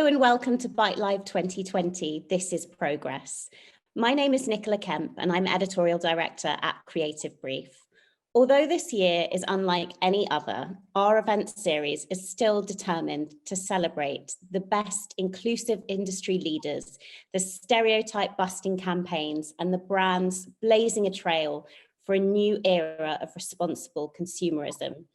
Hello and welcome to Bite Live 2020. This is Progress. My name is Nicola Kemp and I'm editorial director at Creative Brief. Although this year is unlike any other, our event series is still determined to celebrate the best inclusive industry leaders, the stereotype busting campaigns, and the brands blazing a trail for a new era of responsible consumerism.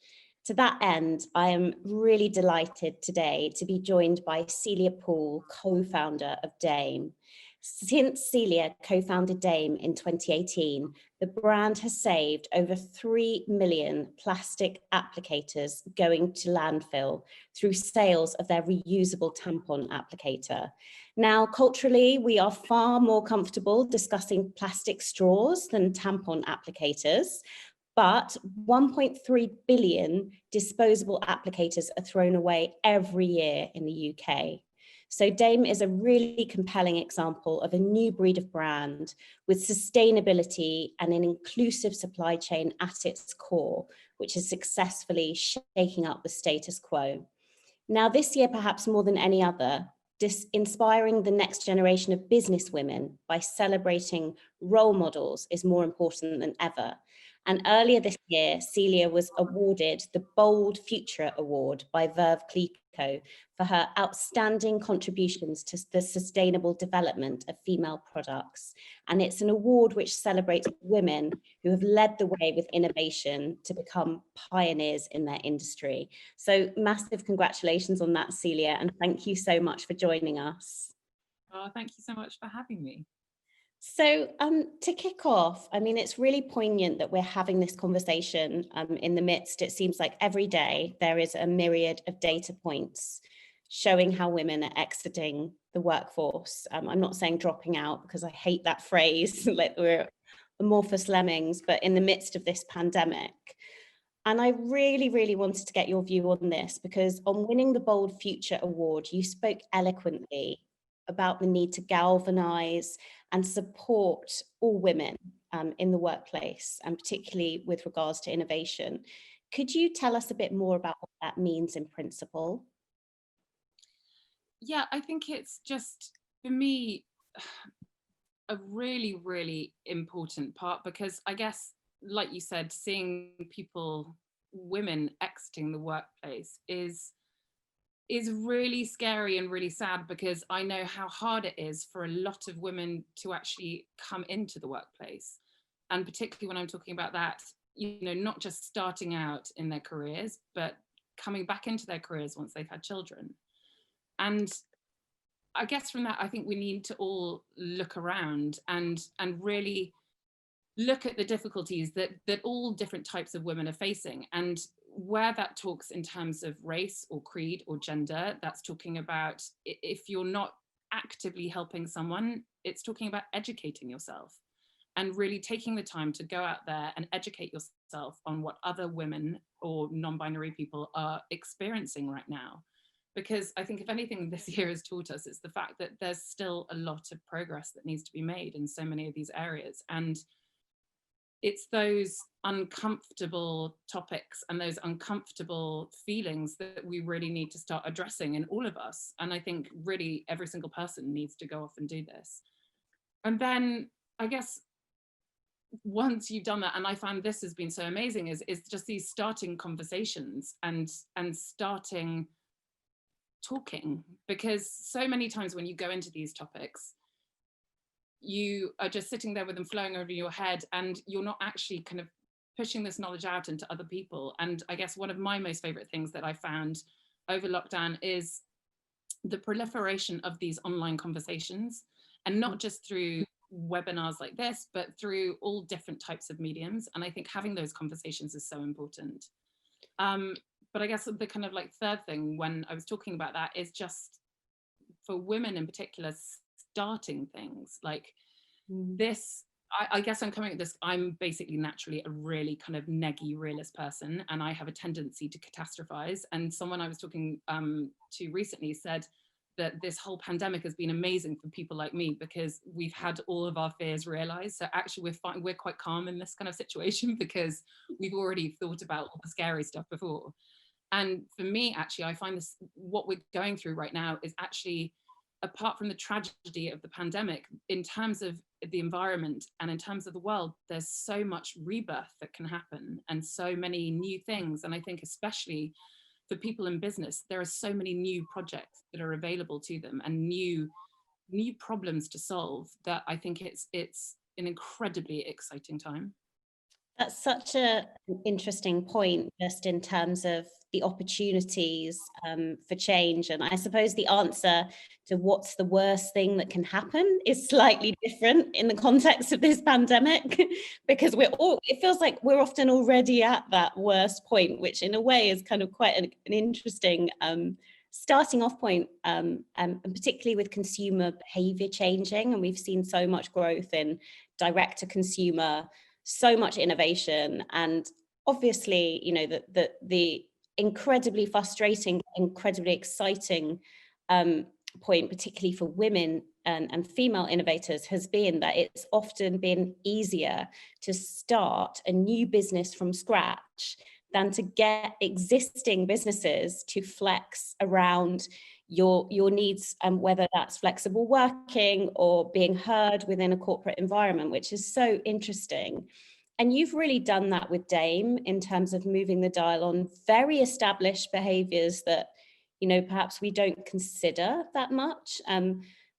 To that end, I am really delighted today to be joined by Celia Pool, co-founder of Dame. Since Celia co-founded Dame in 2018, the brand has saved over 3 million plastic applicators going to landfill through sales of their reusable tampon applicator. Now, culturally, we are far more comfortable discussing plastic straws than tampon applicators, but 1.3 billion disposable applicators are thrown away every year in the UK. So Dame is a really compelling example of a new breed of brand with sustainability and an inclusive supply chain at its core, which is successfully shaking up the status quo. Now, this year, perhaps more than any other, inspiring the next generation of business women by celebrating role models is more important than ever. And earlier this year, Celia was awarded the Bold Future Award by Verve Clicquot for her outstanding contributions to the sustainable development of female products. And it's an award which celebrates women who have led the way with innovation to become pioneers in their industry. So massive congratulations on that, Celia, and thank you so much for joining us. Oh, thank you so much for having me. So to kick off, I mean, it's really poignant that we're having this conversation in the midst. It seems like every day there is a myriad of data points showing how women are exiting the workforce. I'm not saying dropping out because I hate that phrase, like we're amorphous lemmings, but in the midst of this pandemic. And I really, really wanted to get your view on this because on winning the Bold Future Award, you spoke eloquently about the need to galvanize and support all women in the workplace, and particularly with regards to innovation. Could you tell us a bit more about what that means in principle? Yeah, I think it's just, for me, a really, really important part because I guess, like you said, seeing women exiting the workplace is really scary and really sad because I know how hard it is for a lot of women to actually come into the workplace. And particularly when I'm talking about that, not just starting out in their careers, but coming back into their careers once they've had children. And I guess from that, I think we need to all look around and really look at the difficulties that all different types of women are facing. And where that talks in terms of race or creed or gender, that's talking about if you're not actively helping someone, it's talking about educating yourself and really taking the time to go out there and educate yourself on what other women or non-binary people are experiencing right now. Because I think if anything this year has taught us, it's the fact that there's still a lot of progress that needs to be made in so many of these areas. And it's those uncomfortable topics and those uncomfortable feelings that we really need to start addressing in all of us. And I think really every single person needs to go off and do this. And then I guess once you've done that, and I find this has been so amazing, is just these starting conversations and starting talking, because so many times when you go into these topics, you are just sitting there with them flowing over your head and you're not actually kind of pushing this knowledge out into other people. And I guess one of my most favorite things that I found over lockdown is the proliferation of these online conversations, and not just through webinars like this, but through all different types of mediums. And I think having those conversations is so important. But I guess the kind of like third thing when I was talking about that is just for women in particular, starting things like this. I guess I'm coming at this, I'm basically naturally a really kind of neggy realist person, and I have a tendency to catastrophize. And someone I was talking to recently said that this whole pandemic has been amazing for people like me because we've had all of our fears realized. So actually we're quite calm in this kind of situation because we've already thought about all the scary stuff before. And for me, actually, I find this, what we're going through right now is actually, apart from the tragedy of the pandemic, in terms of the environment and in terms of the world, there's so much rebirth that can happen and so many new things. And I think especially for people in business, there are so many new projects that are available to them and new problems to solve, that I think it's an incredibly exciting time. That's such an interesting point, just in terms of the opportunities for change. And I suppose the answer to what's the worst thing that can happen is slightly different in the context of this pandemic, because it feels like we're often already at that worst point, which in a way is kind of quite an interesting starting off point, and particularly with consumer behaviour changing. And we've seen so much growth in direct to consumer, so much innovation, and obviously, you know, the incredibly frustrating, incredibly exciting point, particularly for women and female innovators, has been that it's often been easier to start a new business from scratch than to get existing businesses to flex around your needs, whether that's flexible working or being heard within a corporate environment, which is so interesting. And you've really done that with Dame in terms of moving the dial on very established behaviours that, you know, perhaps we don't consider that much,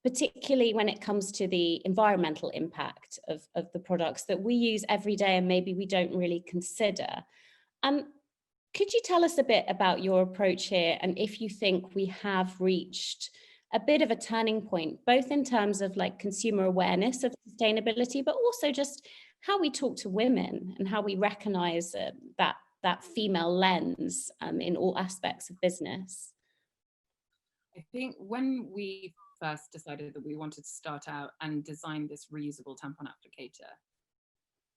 particularly when it comes to the environmental impact of the products that we use every day and maybe we don't really consider. Could you tell us a bit about your approach here, and if you think we have reached a bit of a turning point, both in terms of like consumer awareness of sustainability, but also just how we talk to women and how we recognize that female lens in all aspects of business? I think when we first decided that we wanted to start out and design this reusable tampon applicator,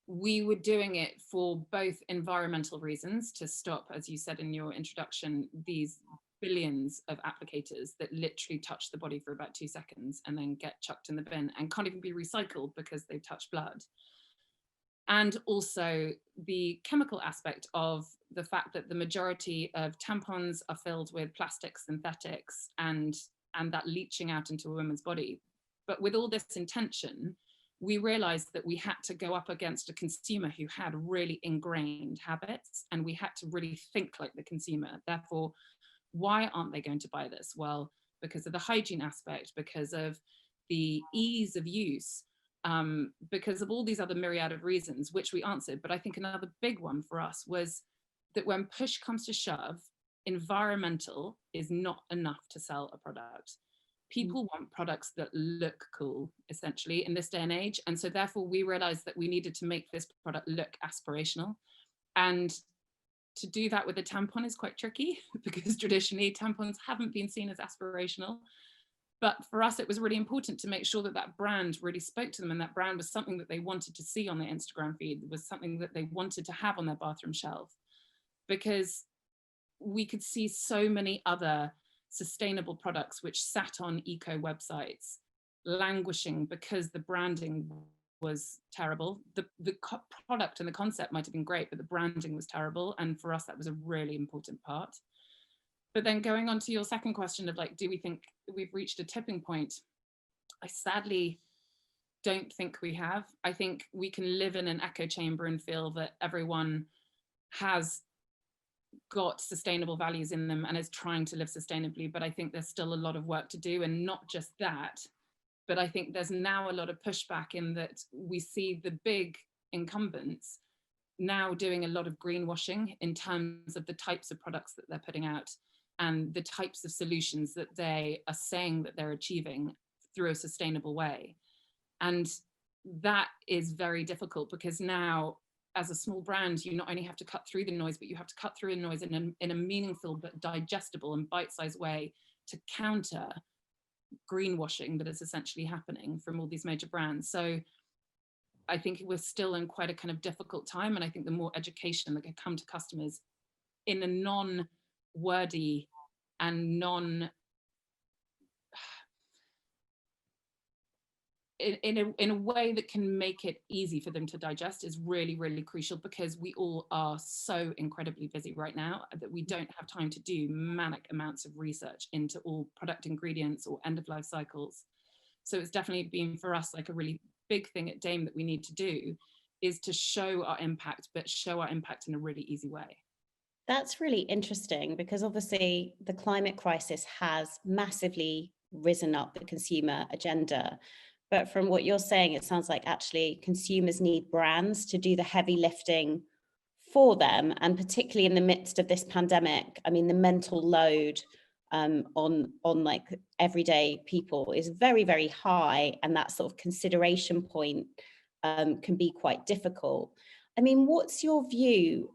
we were doing it for both environmental reasons, to stop, as you said in your introduction, these billions of applicators that literally touch the body for about 2 seconds and then get chucked in the bin and can't even be recycled because they've touched blood. And also the chemical aspect of the fact that the majority of tampons are filled with plastic synthetics and that leaching out into a woman's body. But with all this intention, we realized that we had to go up against a consumer who had really ingrained habits, and we had to really think like the consumer. Therefore, why aren't they going to buy this? Well, because of the hygiene aspect, because of the ease of use, because of all these other myriad of reasons, which we answered. But I think another big one for us was that when push comes to shove, environmental is not enough to sell a product. People want products that look cool, essentially, in this day and age. And so therefore we realized that we needed to make this product look aspirational. And to do that with a tampon is quite tricky because traditionally tampons haven't been seen as aspirational. But for us, it was really important to make sure that that brand really spoke to them, and that brand was something that they wanted to see on their Instagram feed, was something that they wanted to have on their bathroom shelf. Because we could see so many other sustainable products which sat on eco websites languishing because the branding was terrible. The product and the concept might have been great, but the branding was terrible. And for us, that was a really important part. But then going on to your second question of like, do we think we've reached a tipping point? I sadly don't think we have. I think we can live in an echo chamber and feel that everyone has got sustainable values in them and is trying to live sustainably. But I think there's still a lot of work to do. And not just that, but I think there's now a lot of pushback in that we see the big incumbents now doing a lot of greenwashing in terms of the types of products that they're putting out and the types of solutions that they are saying that they're achieving through a sustainable way. And that is very difficult because now, as a small brand, you not only have to cut through the noise, but you have to cut through the noise in a meaningful but digestible and bite-sized way to counter greenwashing that is essentially happening from all these major brands. So I think we're still in quite a kind of difficult time. And I think the more education that can come to customers in a non-wordy and in a way that can make it easy for them to digest is really, really crucial, because we all are so incredibly busy right now that we don't have time to do manic amounts of research into all product ingredients or end of life cycles. So it's definitely been for us like a really big thing at Dame that we need to do, is to show our impact, but show our impact in a really easy way. That's really interesting, because obviously the climate crisis has massively risen up the consumer agenda. But from what you're saying, it sounds like actually consumers need brands to do the heavy lifting for them. And particularly in the midst of this pandemic, I mean, the mental load on like everyday people is very, very high. And that sort of consideration point can be quite difficult. I mean, what's your view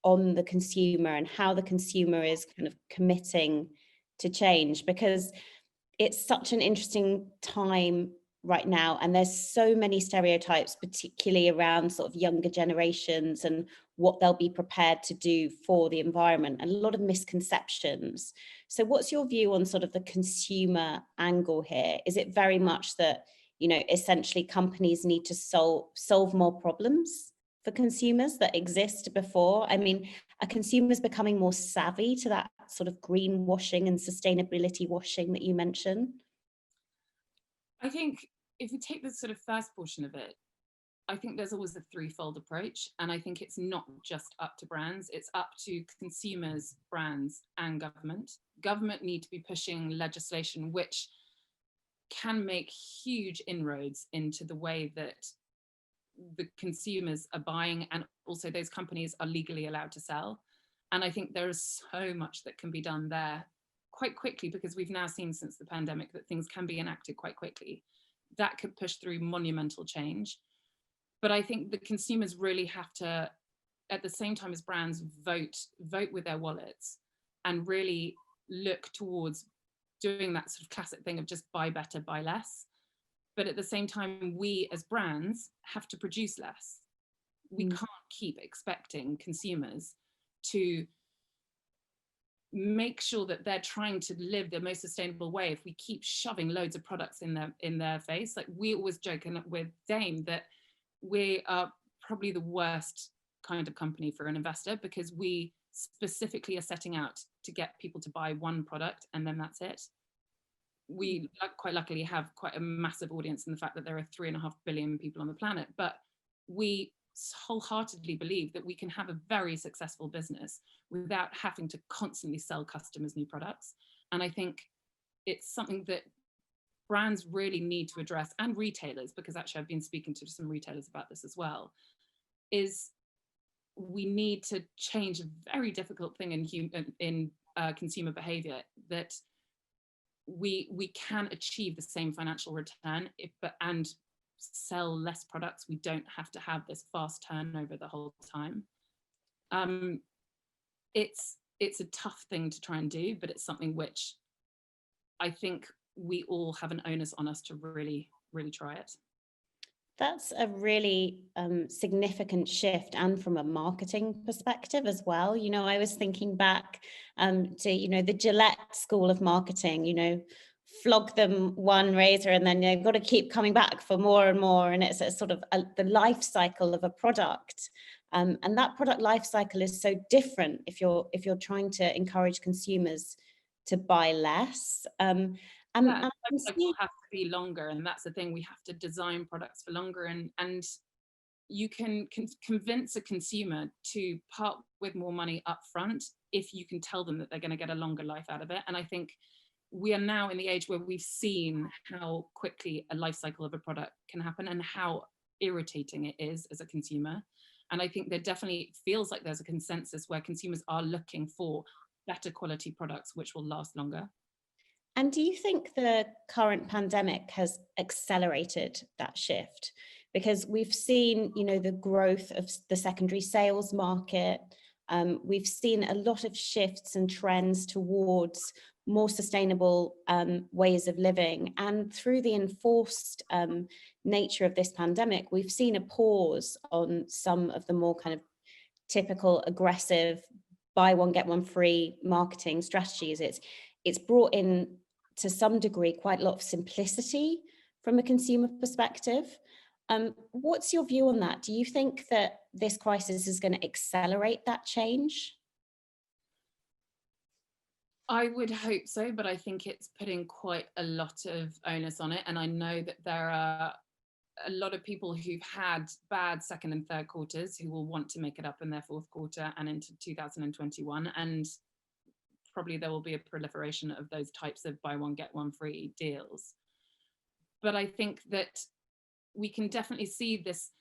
on the consumer and how the consumer is kind of committing to change? Because it's such an interesting time right now, and there's so many stereotypes, particularly around sort of younger generations and what they'll be prepared to do for the environment, and a lot of misconceptions. So what's your view on sort of the consumer angle here? Is it very much that, you know, essentially companies need to solve more problems for consumers that exist before? I mean, are consumers becoming more savvy to that sort of greenwashing and sustainability washing that you mentioned? I think if we take the sort of first portion of it, I think there's always a threefold approach. And I think it's not just up to brands, it's up to consumers, brands, and government. Government need to be pushing legislation which can make huge inroads into the way that the consumers are buying, and also those companies are legally allowed to sell. And I think there is so much that can be done there quite quickly, because we've now seen since the pandemic that things can be enacted quite quickly. That could push through monumental change. But I think the consumers really have to, at the same time as brands, vote with their wallets and really look towards doing that sort of classic thing of just buy better, buy less. But at the same time, we as brands have to produce less. We can't keep expecting consumers to make sure that they're trying to live the most sustainable way if we keep shoving loads of products in their face. Like, we always joke with Dame that we are probably the worst kind of company for an investor, because we specifically are setting out to get people to buy one product and then that's it. We quite luckily have quite a massive audience in the fact that there are 3.5 billion people on the planet, but we wholeheartedly believe that we can have a very successful business without having to constantly sell customers new products. And I think it's something that brands really need to address, and retailers, because actually I've been speaking to some retailers about this as well, is we need to change a very difficult thing in consumer behavior, that we can achieve the same financial return and sell less products. We don't have to have this fast turnover the whole time. It's a tough thing to try and do, but it's something which I think we all have an onus on us to really, really try it. That's a really significant shift, and from a marketing perspective as well. You know, I was thinking back to, you know, the Gillette school of marketing, you know, flog them one razor and then you've got to keep coming back for more and more. And it's a sort of the life cycle of a product. And that product life cycle is so different if you're trying to encourage consumers to buy less. And life cycle has to be longer, and that's the thing. We have to design products for longer, and you can convince a consumer to part with more money up front if you can tell them that they're going to get a longer life out of it. And I think we are now in the age where we've seen how quickly a life cycle of a product can happen and how irritating it is as a consumer. And I think there definitely feels like there's a consensus where consumers are looking for better quality products which will last longer. And do you think the current pandemic has accelerated that shift? Because we've seen, you know, the growth of the secondary sales market. We've seen a lot of shifts and trends towards more sustainable ways of living. And through the enforced nature of this pandemic, we've seen a pause on some of the more kind of typical aggressive buy one, get one free marketing strategies. It's brought in, to some degree, quite a lot of simplicity from a consumer perspective. What's your view on that? Do you think that this crisis is going to accelerate that change? I would hope so, but I think it's putting quite a lot of onus on it. And I know that there are a lot of people who've had bad second and third quarters who will want to make it up in their fourth quarter and into 2021. And probably there will be a proliferation of those types of buy one, get one free deals. But I think that we can definitely see this,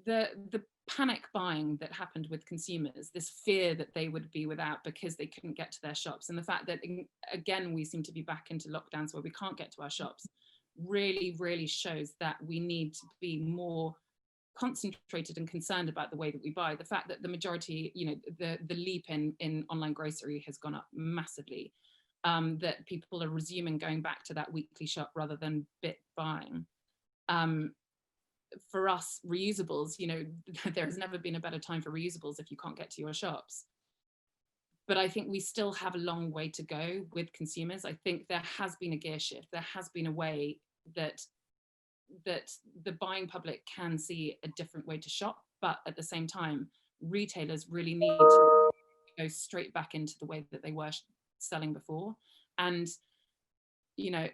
the panic buying that happened with consumers, this fear that they would be without because they couldn't get to their shops. And the fact that, again, we seem to be back into lockdowns where we can't get to our shops really, really shows that we need to be more concentrated and concerned about the way that we buy. The fact that the majority, you know, the leap in online grocery has gone up massively, that people are resuming going back to that weekly shop rather than bit buying. For us, reusables, you know, there has never been a better time for reusables if you can't get to your shops. But I think we still have a long way to go with consumers. I think there has been a gear shift. There has been a way that the buying public can see a different way to shop, but at the same time, retailers really need to go straight back into the way that they were selling before. And, you know,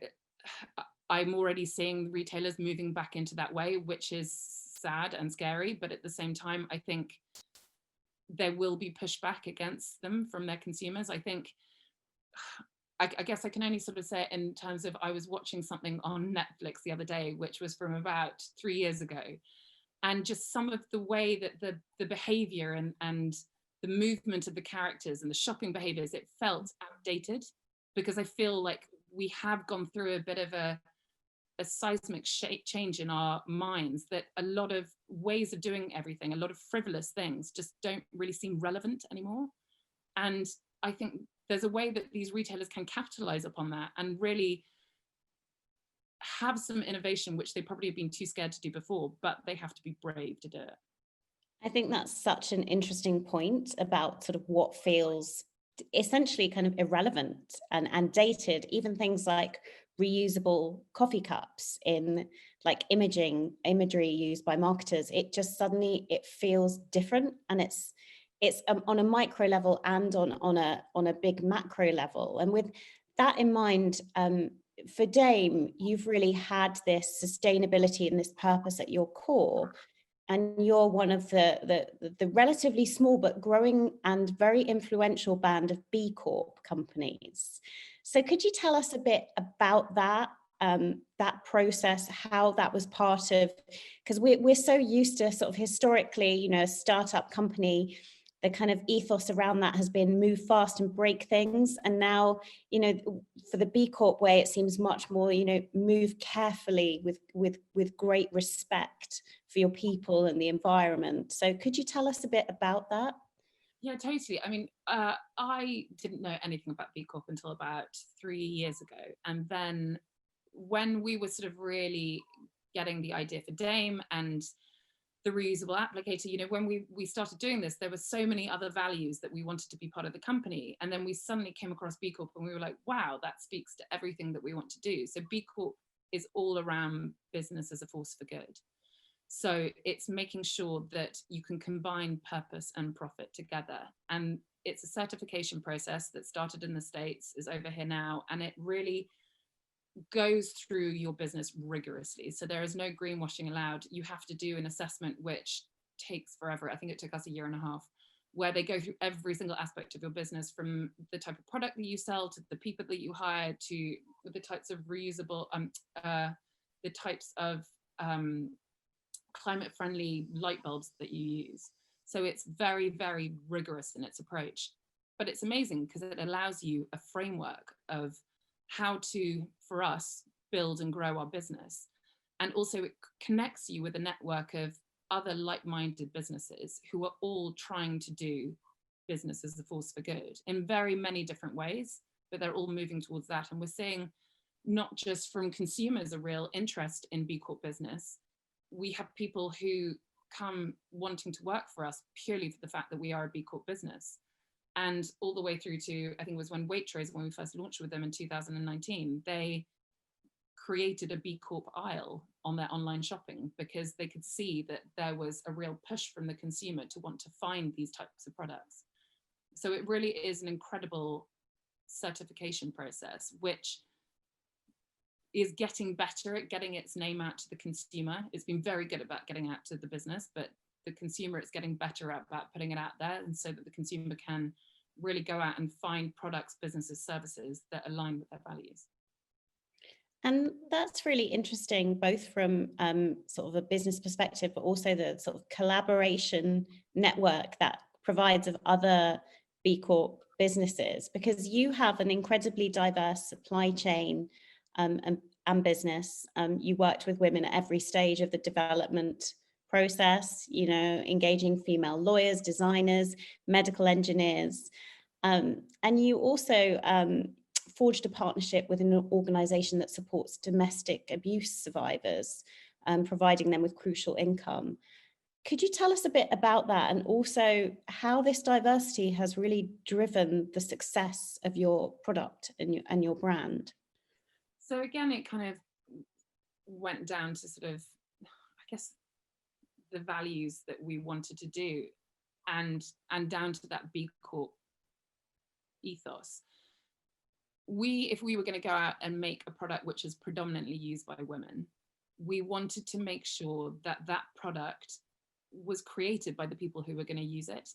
I'm already seeing retailers moving back into that way, which is sad and scary. But at the same time, I think there will be pushback against them from their consumers. I think, I guess I can only sort of say it in terms of, I was watching something on Netflix the other day, which was from about 3 years ago. And just some of the way that the behavior and the movement of the characters and the shopping behaviors, it felt outdated, because I feel like we have gone through a bit of a seismic change in our minds, that a lot of ways of doing everything, a lot of frivolous things just don't really seem relevant anymore. And I think there's a way that these retailers can capitalize upon that and really have some innovation, which they probably have been too scared to do before, but they have to be brave to do it. I think that's such an interesting point about sort of what feels essentially kind of irrelevant and dated, even things like reusable coffee cups in like imagery used by marketers. It just suddenly, it feels different, and it's on a micro level and on a big macro level. And with that in mind, for Dame, you've really had this sustainability and this purpose at your core. And you're one of the relatively small but growing and very influential band of BCorp companies. So could you tell us a bit about that, that process, how that was part of, because we're so used to sort of historically, you know, a startup company, the kind of ethos around that has been move fast and break things. And now, you know, for the BCorp way, it seems much more, you know, move carefully with great respect for your people and the environment. So could you tell us a bit about that? Yeah, totally. I mean, I didn't know anything about BCorp until about 3 years ago. And then when we were sort of really getting the idea for Dame and the reusable applicator, you know, when we started doing this, there were so many other values that we wanted to be part of the company. And then we suddenly came across BCorp and we were like, wow, that speaks to everything that we want to do. So BCorp is all around business as a force for good. So it's making sure that you can combine purpose and profit together. And it's a certification process that started in the States, is over here now, and it really goes through your business rigorously. So there is no greenwashing allowed. You have to do an assessment, which takes forever. I think it took us 1.5 years, where they go through every single aspect of your business, from the type of product that you sell to the people that you hire to the types of reusable, the types of climate-friendly light bulbs that you use. So it's very, very rigorous in its approach. But it's amazing because it allows you a framework of how to, for us, build and grow our business. And also it connects you with a network of other like-minded businesses who are all trying to do business as a force for good in very many different ways, but they're all moving towards that. And we're seeing not just from consumers a real interest in BCorp business. We have people who come wanting to work for us purely for the fact that we are a BCorp business. And all the way through to, I think it was when Waitrose, when we first launched with them in 2019, they created a B Corp aisle on their online shopping, because they could see that there was a real push from the consumer to want to find these types of products. So it really is an incredible certification process, which is getting better at getting its name out to the consumer. It's been very good about getting out to the business, but the consumer, it's getting better at about putting it out there, and so that the consumer can really go out and find products, businesses, services that align with their values. And that's really interesting, both from sort of a business perspective, but also the sort of collaboration network that provides of other B Corp businesses, because you have an incredibly diverse supply chain and business. You worked with women at every stage of the development process, you know, engaging female lawyers, designers, medical engineers. And you also forged a partnership with an organization that supports domestic abuse survivors, providing them with crucial income. Could you tell us a bit about that, and also how this diversity has really driven the success of your product and your brand? So again, it kind of went down to sort of, I guess, the values that we wanted to do, and down to that B Corp ethos. If we were going to go out and make a product which is predominantly used by women, we wanted to make sure that that product was created by the people who were going to use it.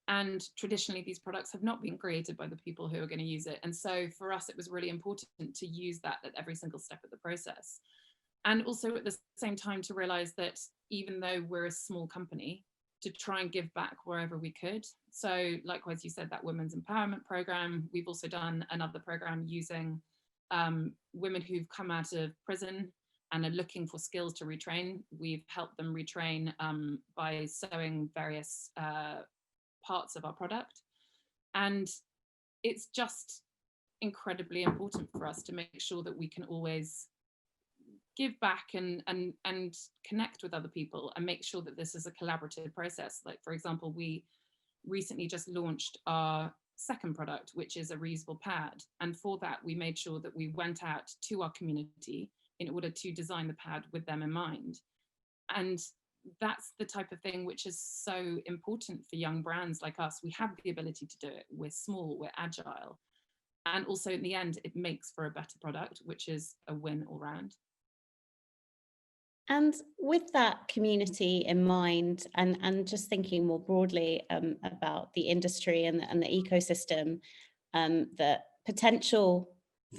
And traditionally, these products have not been created by the people who are going to use it. And so for us, it was really important to use that at every single step of the process. And also at the same time to realize that even though we're a small company, to try and give back wherever we could. So likewise, you said that women's empowerment program. We've also done another program using women who've come out of prison and are looking for skills to retrain. We've helped them retrain by sewing various parts of our product. And it's just incredibly important for us to make sure that we can always give back and connect with other people and make sure that this is a collaborative process. Like, for example, we recently just launched our second product, which is a reusable pad. And for that, we made sure that we went out to our community in order to design the pad with them in mind. And that's the type of thing which is so important for young brands like us. We have the ability to do it. We're small, we're agile. And also in the end, it makes for a better product, which is a win all round. And with that community in mind, and just thinking more broadly about the industry and the ecosystem that potential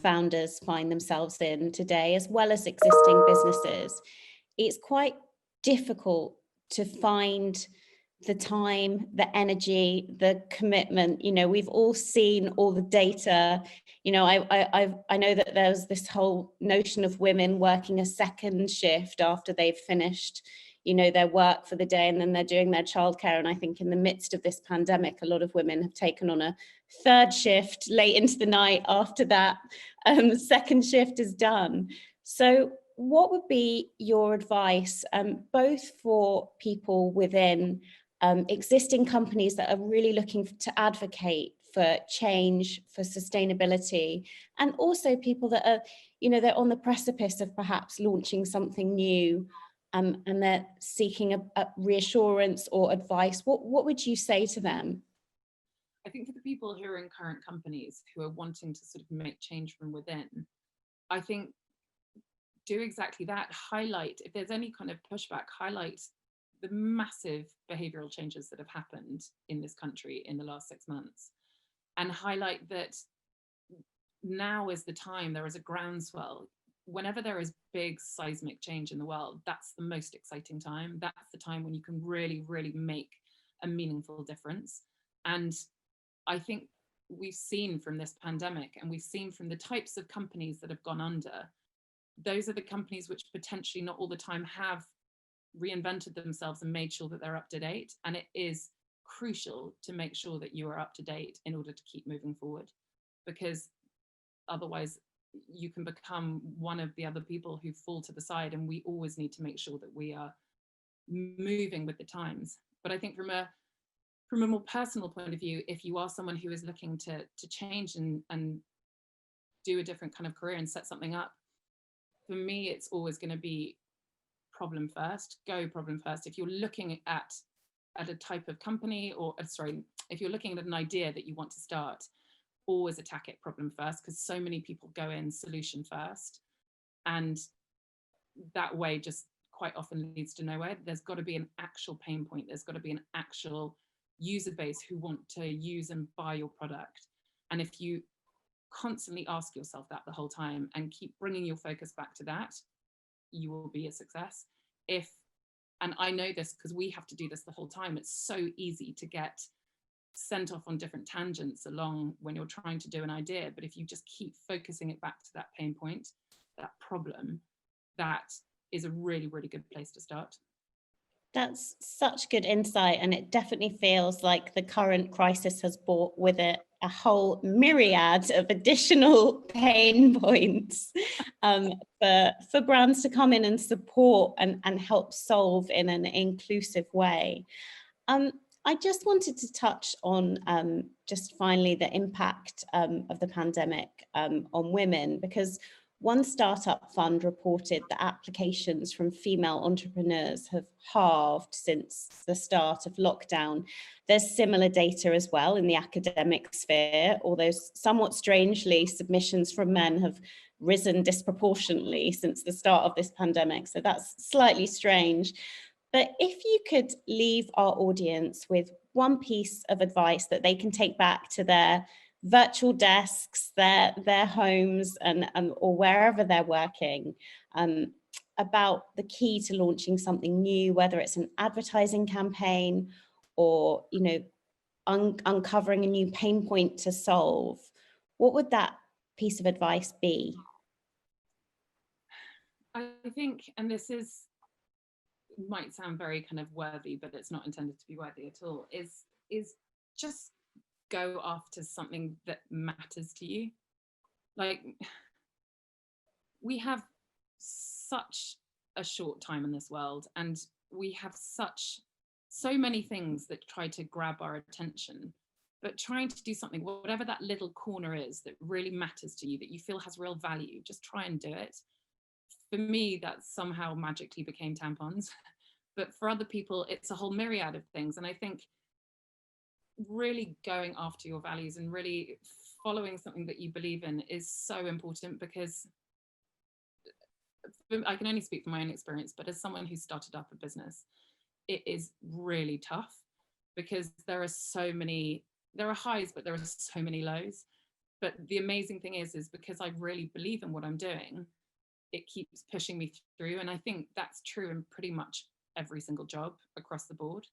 founders find themselves in today, as well as existing businesses, it's quite difficult to find the time, the energy, the commitment. You know, we've all seen all the data. You know, I know that there's this whole notion of women working a second shift after they've finished, you know, their work for the day, and then they're doing their childcare. And I think in the midst of this pandemic, a lot of women have taken on a third shift late into the night after that second shift is done. So what would be your advice, both for people within existing companies that are really looking to advocate for change, for sustainability, and also people that are, you know, they're on the precipice of perhaps launching something new, and they're seeking a reassurance or advice? What would you say to them? I think for the people who are in current companies who are wanting to sort of make change from within, I think do exactly that. Highlight, if there's any kind of pushback, highlight the massive behavioural changes that have happened in this country in the last 6 months, and highlight that now is the time. There is a groundswell. Whenever there is big seismic change in the world, that's the most exciting time. That's the time when you can really, really make a meaningful difference. And I think we've seen from this pandemic, and we've seen from the types of companies that have gone under, those are the companies which potentially not all the time have reinvented themselves and made sure that they're up to date. And it is crucial to make sure that you are up to date in order to keep moving forward, because otherwise you can become one of the other people who fall to the side. And we always need to make sure that we are moving with the times. But I think from a more personal point of view, if you are someone who is looking to change and do a different kind of career and set something up, for me, it's always going to be problem first, go problem first. If you're looking at a type of company, or if you're looking at an idea that you want to start, always attack it problem first, because so many people go in solution first, and that way just quite often leads to nowhere. There's got to be an actual pain point. There's got to be an actual user base who want to use and buy your product. And if you constantly ask yourself that the whole time and keep bringing your focus back to that, you will be a success. And I know this because we have to do this the whole time. It's so easy to get sent off on different tangents along when you're trying to do an idea. But if you just keep focusing it back to that pain point, that problem, that is a really, really good place to start. That's such good insight, and it definitely feels like the current crisis has brought with it a whole myriad of additional pain points for brands to come in and support and help solve in an inclusive way. I just wanted to touch on just finally the impact of the pandemic on women, because one startup fund reported that applications from female entrepreneurs have halved since the start of lockdown. There's similar data as well in the academic sphere, although somewhat strangely, submissions from men have risen disproportionately since the start of this pandemic. So that's slightly strange. But if you could leave our audience with one piece of advice that they can take back to their virtual desks, their homes, and or wherever they're working, about the key to launching something new, whether it's an advertising campaign or, you know, uncovering a new pain point to solve, what would that piece of advice be? I think, and this might sound very kind of worthy, but it's not intended to be worthy at all, is just go after something that matters to you. Like, we have such a short time in this world, and we have so many things that try to grab our attention, but trying to do something, whatever that little corner is that really matters to you, that you feel has real value, just try and do it. For me, that somehow magically became tampons, but for other people, it's a whole myriad of things. And I think really going after your values and really following something that you believe in is so important, because I can only speak from my own experience, but as someone who started up a business, it is really tough, because there are highs, but there are so many lows. But the amazing thing is because I really believe in what I'm doing, it keeps pushing me through. And I think that's true in pretty much every single job across the board.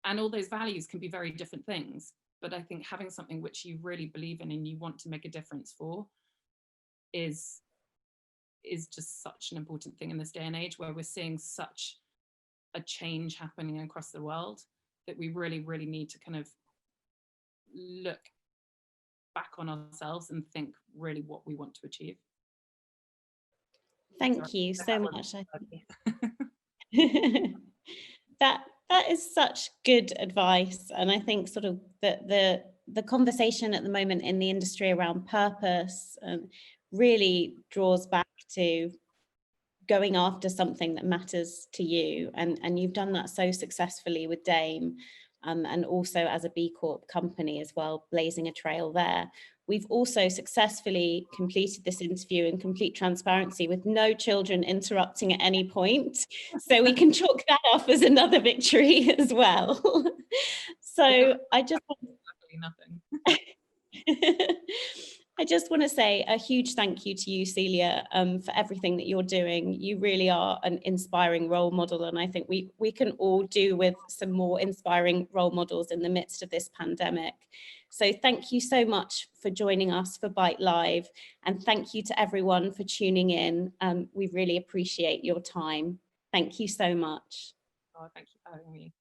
And all those values can be very different things, but I think having something which you really believe in and you want to make a difference for is just such an important thing in this day and age, where we're seeing such a change happening across the world, that we really, really need to kind of look back on ourselves and think really what we want to achieve. Thank you so much. That is such good advice, and I think sort of the conversation at the moment in the industry around purpose really draws back to going after something that matters to you, and you've done that so successfully with Dame, and also as a BCorp company as well, blazing a trail there. We've also successfully completed this interview in complete transparency with no children interrupting at any point. So we can chalk that off as another victory as well. So I just I just want to say a huge thank you to you, Celia, for everything that you're doing. You really are an inspiring role model, and I think we can all do with some more inspiring role models in the midst of this pandemic. So thank you so much for joining us for Bite Live, and thank you to everyone for tuning in. We really appreciate your time. Thank you so much. Oh, thank you for having me.